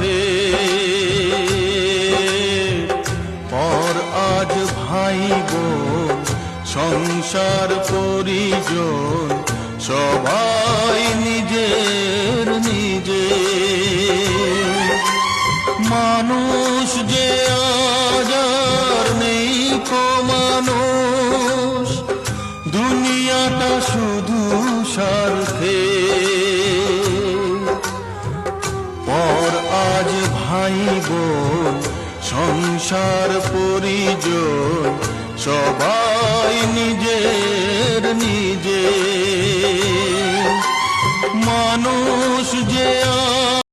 স্বার্থে। পর আজ ভাই বোন সংসার পরিজন সবাই নিজের নিজে। মানুষ যে আজ আর নেই কো মানুষ, দুনিয়াটা শুধু স্বার্থে। পর আজ ভাই বোন সংসার পরিজন সবাই নিজের নিজে। মানুষ যে